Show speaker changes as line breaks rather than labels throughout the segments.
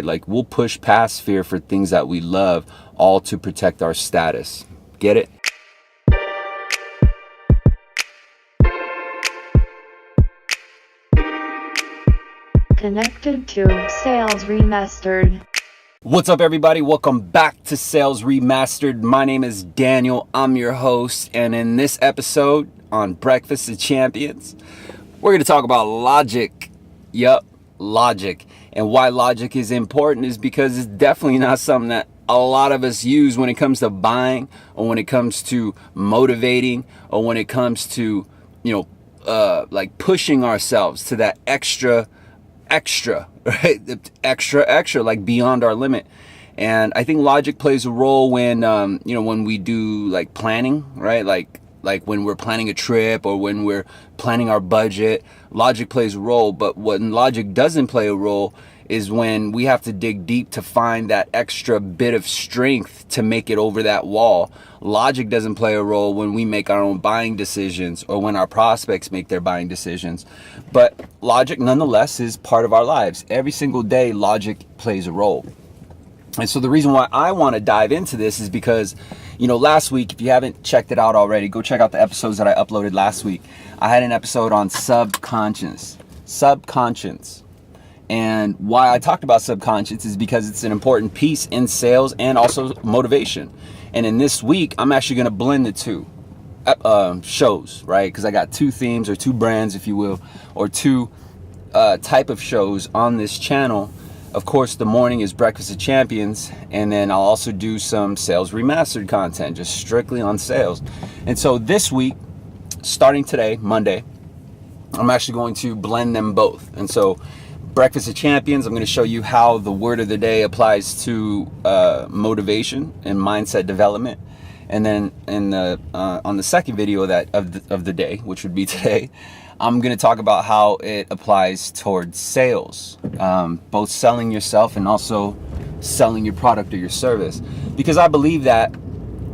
Like, we'll push past fear for things that we love, all to protect our status. Get it?
Connected to Sales Remastered.
What's up, everybody? Welcome back to Sales Remastered. My name is Daniel. I'm your host. And in this episode on Breakfast of Champions, we're going to talk about logic. Yup, logic. And why logic is important is because it's definitely not something that a lot of us use when it comes to buying, or when it comes to motivating, or when it comes to, like pushing ourselves to that extra, right? Extra, like beyond our limit. And I think logic plays a role when, when we do like planning, right? Like when we're planning a trip or when we're planning our budget, logic plays a role. But when logic doesn't play a role is when we have to dig deep to find that extra bit of strength to make it over that wall. Logic doesn't play a role when we make our own buying decisions or when our prospects make their buying decisions. But logic, nonetheless, is part of our lives. Every single day, logic plays a role. And so the reason why I want to dive into this is because, last week, if you haven't checked it out already, go check out the episodes that I uploaded last week. I had an episode on subconscience. And why I talked about subconscious is because it's an important piece in sales and also motivation. And in this week, I'm actually going to blend the two shows, right? Because I got two themes, or two brands, if you will, or two type of shows on this channel. Of course, the morning is Breakfast of Champions, and then I'll also do some Sales Remastered content, just strictly on sales. And so this week, starting today, Monday, I'm actually going to blend them both. And so Breakfast of Champions, I'm going to show you how the word of the day applies to motivation and mindset development. And then on the second video of the day, which would be today, I'm going to talk about how it applies towards sales, both selling yourself and also selling your product or your service. Because I believe that,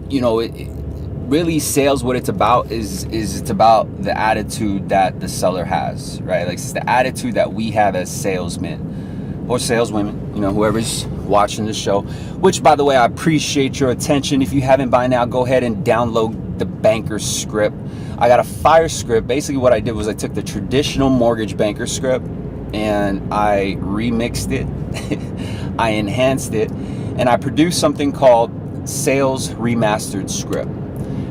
really sales, what it's about is it's about the attitude that the seller has, right? Like, it's the attitude that we have as salesmen or saleswomen, whoever's watching the show, which, by the way, I appreciate your attention. If you haven't by now, go ahead and download the banker script. I got a fire script. Basically what I did was I took the traditional mortgage banker script and I remixed it, I enhanced it, and I produced something called Sales Remastered Script.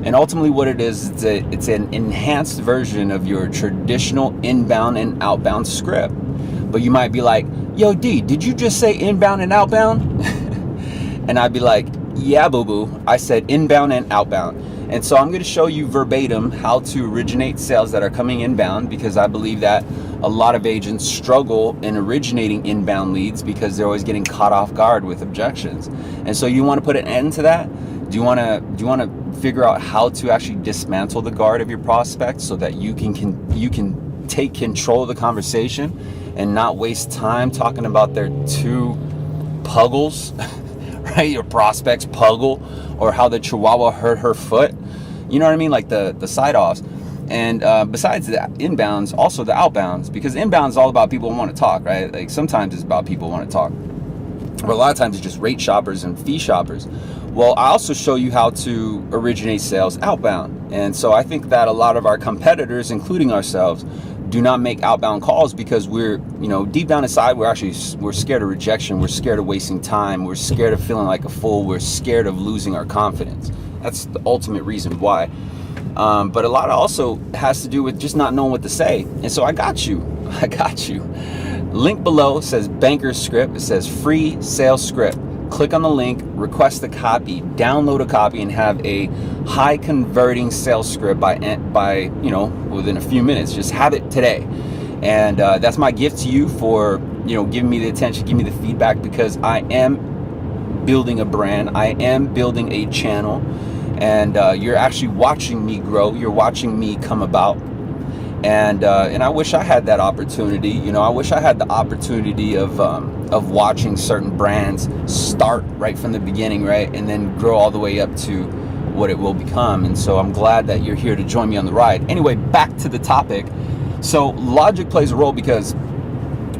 And ultimately what it is, it's an enhanced version of your traditional inbound and outbound script. But you might be like, yo, D, did you just say inbound and outbound? And I'd be like, yeah, boo-boo, I said inbound and outbound. And so I'm going to show you verbatim how to originate sales that are coming inbound, because I believe that a lot of agents struggle in originating inbound leads because they're always getting caught off guard with objections. And so you want to put an end to that? Do you want to figure out how to actually dismantle the guard of your prospects so that you can take control of the conversation and not waste time talking about their two puggles, right? Your prospect's puggle, or how the Chihuahua hurt her foot. You know what I mean? Like the side offs. And besides the inbounds, also the outbounds, because inbounds is all about people who want to talk, right? Like, sometimes it's about people who want to talk, but a lot of times it's just rate shoppers and fee shoppers. Well, I also show you how to originate sales outbound. And so I think that a lot of our competitors, including ourselves, do not make outbound calls because we're, deep down inside, we're scared of rejection. We're scared of wasting time. We're scared of feeling like a fool. We're scared of losing our confidence. That's the ultimate reason why. But a lot also has to do with just not knowing what to say. And so I got you. Link below says banker script. It says free sales script. Click on the link, request a copy, download a copy, and have a high converting sales script by within a few minutes. Just have it today. And that's my gift to you for, giving me the attention, giving me the feedback, because I am building a brand. I am building a channel, and you're actually watching me grow. You're watching me come about. And I wish I had that opportunity. I wish I had the opportunity of watching certain brands start right from the beginning, right, and then grow all the way up to what it will become. And so I'm glad that you're here to join me on the ride. Anyway, back to the topic. So logic plays a role because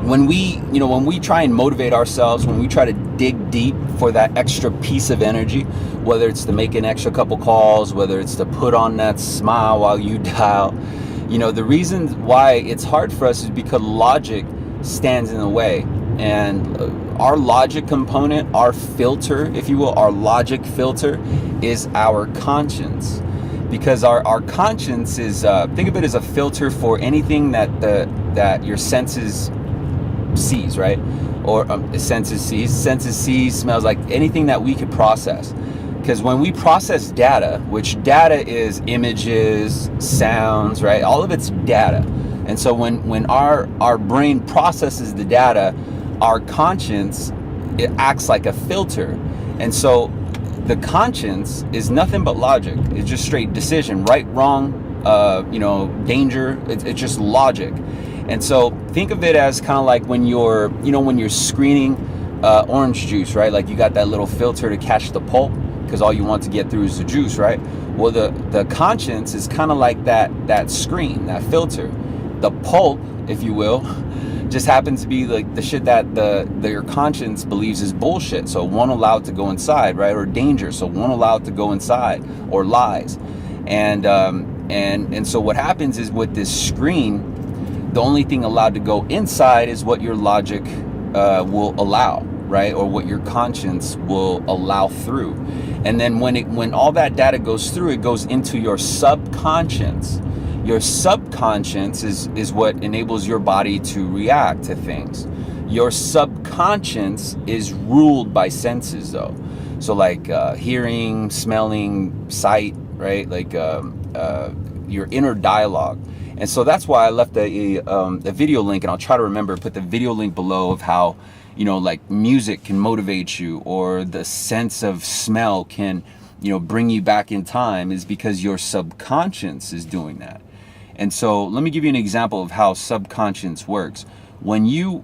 when we try and motivate ourselves, when we try to dig deep for that extra piece of energy, whether it's to make an extra couple calls, whether it's to put on that smile while you dial, the reason why it's hard for us is because logic stands in the way. And our logic component, our filter, if you will, our logic filter is our conscience. Because our conscience is, think of it as a filter for anything that your senses sees, right? Or senses sees, smells, like anything that we could process. Because when we process data, which data is images, sounds, right? All of it's data. And so when our brain processes the data, our conscience, it acts like a filter. And so the conscience is nothing but logic. It's just straight decision, right, wrong, danger. It's just logic. And so think of it as kind of like when you're screening orange juice, right? Like you got that little filter to catch the pulp because all you want to get through is the juice, right? Well, the conscience is kind of like that screen, that filter. The pulp, if you will, just happens to be like the shit that your conscience believes is bullshit, so it won't allow it to go inside, right? Or danger, so it won't allow it to go inside, or lies. And so what happens is with this screen, the only thing allowed to go inside is what your logic will allow, right? Or what your conscience will allow through. And then when all that data goes through, it goes into your subconscious. Your subconscious is what enables your body to react to things. Your subconscious is ruled by senses, though. So like hearing, smelling, sight, right? Like your inner dialogue. And so that's why I left a video link, and I'll try to remember, put the video link below of how, like music can motivate you, or the sense of smell can, bring you back in time, is because your subconscious is doing that. And so let me give you an example of how subconscious works. When you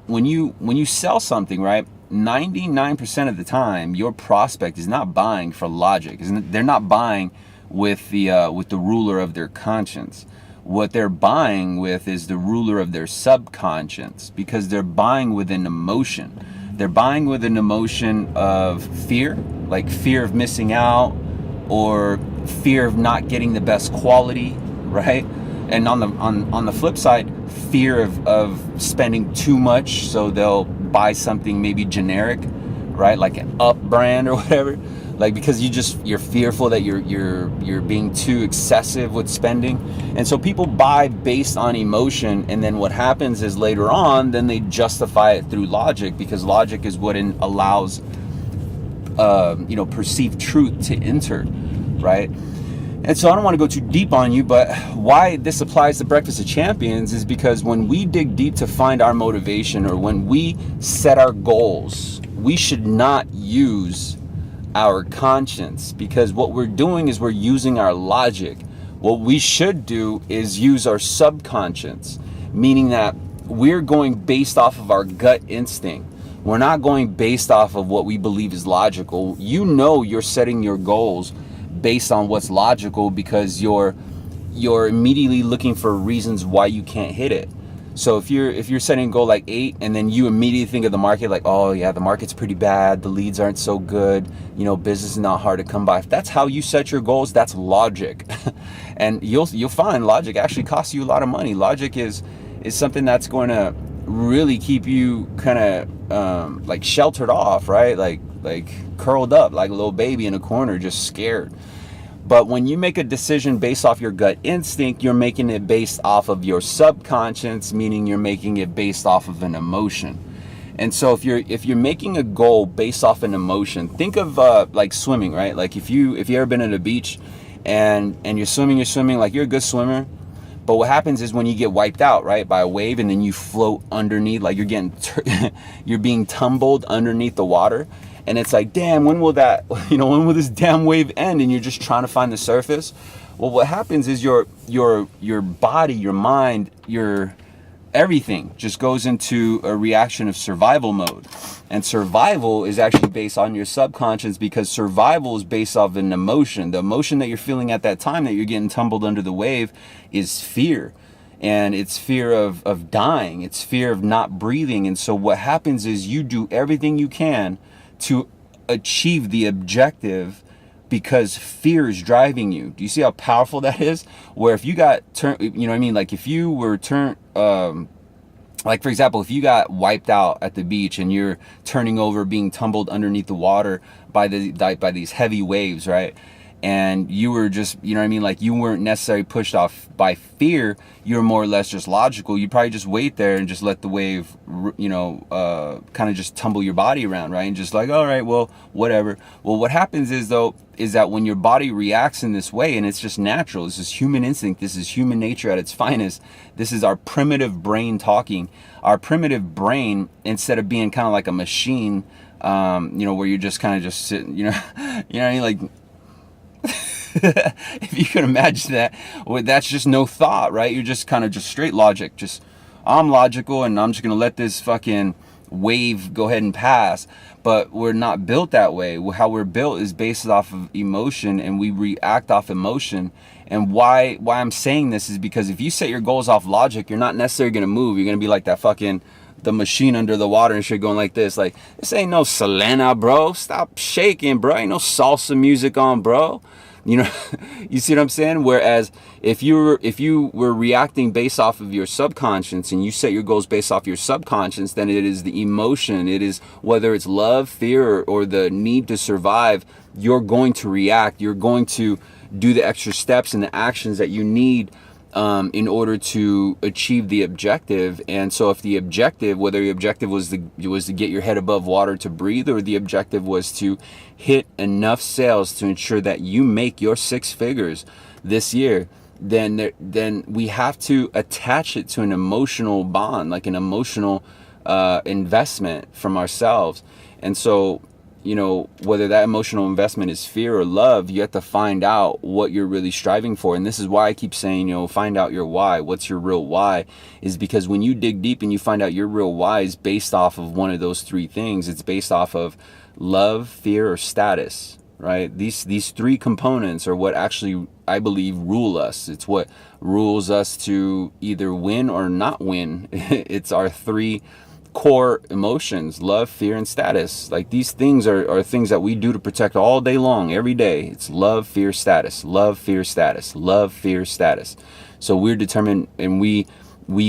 sell something, right, 99% of the time, your prospect is not buying for logic. They're not buying with the ruler of their conscience. What they're buying with is the ruler of their subconscious, because they're buying with an emotion. They're buying with an emotion of fear, like fear of missing out, or fear of not getting the best quality, right? And on the flip side, fear of spending too much, so they'll buy something maybe generic, right? Like an Up brand or whatever. Like, because you're fearful that you're being too excessive with spending. And so people buy based on emotion, and then what happens is later on, then they justify it through logic, because logic is what allows perceived truth to enter, right? And so I don't want to go too deep on you, but why this applies to Breakfast of Champions is because when we dig deep to find our motivation, or when we set our goals, we should not use our conscience, because what we're doing is we're using our logic. What we should do is use our subconscious, meaning that we're going based off of our gut instinct. We're not going based off of what we believe is logical. You're setting your goals based on what's logical, because you're immediately looking for reasons why you can't hit it. So if you're setting a goal like 8, and then you immediately think of the market like, oh yeah, the market's pretty bad, the leads aren't so good, business is not hard to come by. If that's how you set your goals, that's logic. And you'll find logic actually costs you a lot of money. Logic is something that's going to really keep you kind of like sheltered off, right? Like curled up like a little baby in a corner, just scared. But when you make a decision based off your gut instinct, you're making it based off of your subconscious, meaning you're making it based off of an emotion. And so if you're making a goal based off an emotion, think of like swimming, right? Like if you ever been at a beach and you're swimming, like you're a good swimmer, but what happens is when you get wiped out, right, by a wave, and then you float underneath, like you're being tumbled underneath the water. And it's like, damn, when will this damn wave end? And you're just trying to find the surface. Well, what happens is your body, your mind, your everything just goes into a reaction of survival mode. And survival is actually based on your subconscious, because survival is based off an emotion. The emotion that you're feeling at that time that you're getting tumbled under the wave is fear. and it's fear of dying, it's fear of not breathing. And so what happens is you do everything you can to achieve the objective because fear is driving you. Do you see how powerful that is? Where if you got turned, you know what I mean? Like if you were turned, like for example, if you got wiped out at the beach and you're turning over, being tumbled underneath the water by these heavy waves, right? And you were just, you know what I mean? Like you weren't necessarily pushed off by fear. You're more or less just logical. You probably just wait there and just let the wave, you know, kind of just tumble your body around, right? And just like, all right, well, whatever. Well, what happens is though, is that when your body reacts in this way, and it's just natural, this is human instinct, this is human nature at its finest, this is our primitive brain talking. Our primitive brain, instead of being kind of like a machine, you know, where you're just kind of just sitting, you know, you know what I mean? Like, if you can imagine that, well, that's just no thought, right? You're just kind of just straight logic. Just, I'm logical and I'm just going to let this fucking wave go ahead and pass. But we're not built that way. How we're built is based off of emotion, and we react off emotion. And why I'm saying this is because if you set your goals off logic, you're not necessarily going to move. You're going to be like that fucking the machine under the water and shit, going like this. Like, this ain't no Selena, bro. Stop shaking, bro. Ain't no salsa music on, bro. You know, you see what I'm saying? Whereas if you were reacting based off of your subconscious, and you set your goals based off your subconscious, then it is the emotion. It is whether it's love, fear, or the need to survive. You're going to react. You're going to do the extra steps and the actions that you need in order to achieve the objective. And so if the objective, whether the objective was to get your head above water to breathe, or the objective was to hit enough sales to ensure that you make your 6 figures this year, then we have to attach it to an emotional bond, like an emotional investment from ourselves. And so, you know, whether that emotional investment is fear or love, you have to find out what you're really striving for. And this is why I keep saying, you know, find out your why. What's your real why? Is because when you dig deep and you find out your real why is based off of one of those 3 things, it's based off of love, fear, or status, right? These 3 components are what actually, I believe, rule us. It's what rules us to either win or not win. It's our 3 core emotions: love, fear, and status. Like, these things are things that we do to protect all day long, every day. It's love, fear, status, love, fear, status, love, fear, status. So we're determined, and we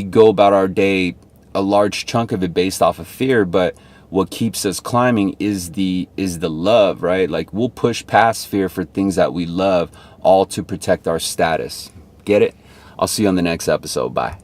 go about our day, a large chunk of it based off of fear, but what keeps us climbing is the love, right? Like, we'll push past fear for things that we love, all to protect our status. Get it? I'll see you on the next episode. Bye.